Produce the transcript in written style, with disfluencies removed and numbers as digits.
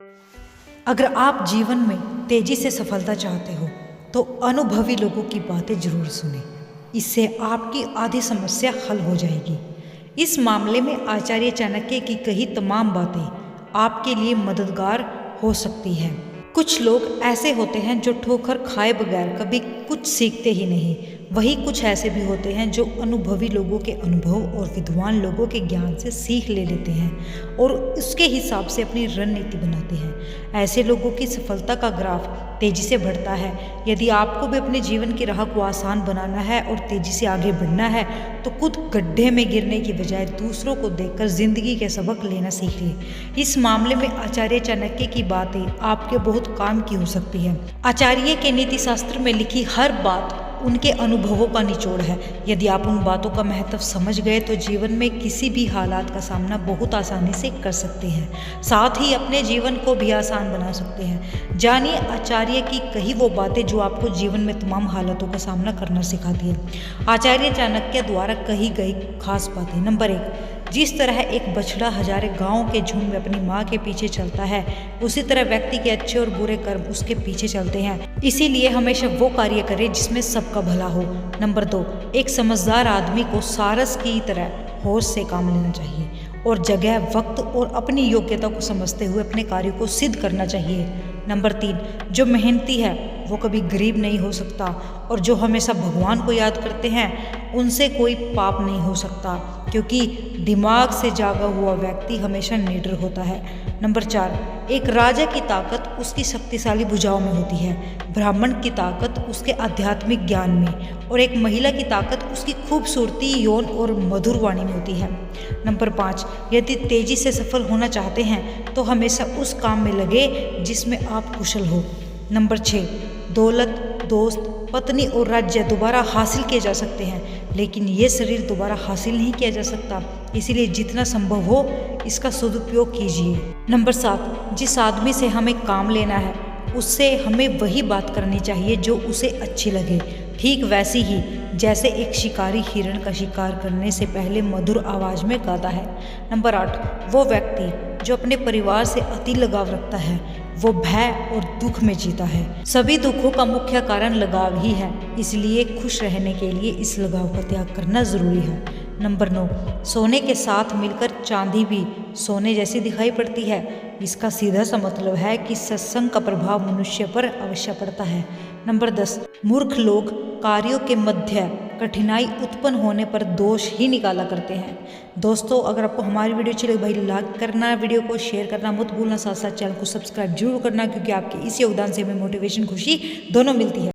अगर आप जीवन में तेजी से सफलता चाहते हो तो अनुभवी लोगों की बातें जरूर सुने। इससे आपकी आधी समस्या हल हो जाएगी। इस मामले में आचार्य चाणक्य की कही तमाम बातें आपके लिए मददगार हो सकती हैं। कुछ लोग ऐसे होते हैं जो ठोकर खाए बगैर कभी कुछ सीखते ही नहीं। वहीं कुछ ऐसे भी होते हैं जो अनुभवी लोगों के अनुभव और विद्वान लोगों के ज्ञान से सीख ले लेते हैं और उसके हिसाब से अपनी रणनीति बनाते हैं। ऐसे लोगों की सफलता का ग्राफ तेजी से बढ़ता है। यदि आपको भी अपने जीवन की राह को आसान बनाना है और तेजी से आगे बढ़ना है तो खुद गड्ढे में गिरने की बजाय दूसरों को देखकर जिंदगी के सबक लेना सीख लें। इस मामले में आचार्य चाणक्य की बातें आपके बहुत काम की हो सकती है। आचार्य के नीति शास्त्र में लिखी हर बात उनके अनुभवों का निचोड़ है। यदि आप उन बातों का महत्व समझ गए तो जीवन में किसी भी हालात का सामना बहुत आसानी से कर सकते हैं, साथ ही अपने जीवन को भी आसान बना सकते हैं। जानिए आचार्य की कही वो बातें जो आपको जीवन में तमाम हालातों का सामना करना सिखाती है। आचार्य चाणक्य द्वारा कही गई खास बातें। नंबर 1, जिस तरह एक बछड़ा हजारे गांवों के झुंड में अपनी माँ के पीछे चलता है, उसी तरह व्यक्ति के अच्छे और बुरे कर्म उसके पीछे चलते हैं। इसीलिए हमेशा वो कार्य करे जिसमें सबका भला हो। नंबर 2, एक समझदार आदमी को सारस की तरह होश से काम लेना चाहिए और जगह, वक्त और अपनी योग्यता को समझते हुए अपने कार्य को सिद्ध करना चाहिए। नंबर 3, जो मेहनती है वो कभी गरीब नहीं हो सकता और जो हमेशा भगवान को याद करते हैं उनसे कोई पाप नहीं हो सकता, क्योंकि दिमाग से जागा हुआ व्यक्ति हमेशा निडर होता है। नंबर 4, एक राजा की ताकत उसकी शक्तिशाली भुजाओं में होती है, ब्राह्मण की ताकत उसके आध्यात्मिक ज्ञान में और एक महिला की ताकत उसकी खूबसूरती, यौन और मधुर वाणी में होती है। नंबर 5, यदि तेजी से सफल होना चाहते हैं तो हमेशा उस काम में लगे जिसमें आप कुशल हो। नंबर 6, दौलत, दोस्त, पत्नी और राज्य दोबारा हासिल किए जा सकते हैं, लेकिन ये शरीर दोबारा हासिल नहीं किया जा सकता। इसीलिए जितना संभव हो इसका सदुपयोग कीजिए। नंबर 7, जिस आदमी से हमें काम लेना है उससे हमें वही बात करनी चाहिए जो उसे अच्छी लगे, ठीक वैसी ही जैसे एक शिकारी हिरण का शिकार करने से पहले मधुर आवाज में गाता है। नंबर 8, वो व्यक्ति जो अपने परिवार से अति लगाव रखता है वो भय और दुख में जीता है। सभी दुखों का मुख्य कारण लगाव ही है, इसलिए खुश रहने के लिए इस लगाव का त्याग करना जरूरी है। नंबर 9, सोने के साथ मिलकर चांदी भी सोने जैसी दिखाई पड़ती है। इसका सीधा सा मतलब है कि सत्संग का प्रभाव मनुष्य पर अवश्य पड़ता है। नंबर 10, मूर्ख लोग कार्यों के मध्य कठिनाई उत्पन्न होने पर दोष ही निकाला करते हैं। दोस्तों, अगर आपको हमारी वीडियो अच्छी लगे भाई लाइक करना, वीडियो को शेयर करना मत भूलना, साथ साथ चैनल को सब्सक्राइब जरूर करना, क्योंकि आपके इस योगदान से हमें मोटिवेशन, खुशी दोनों मिलती है।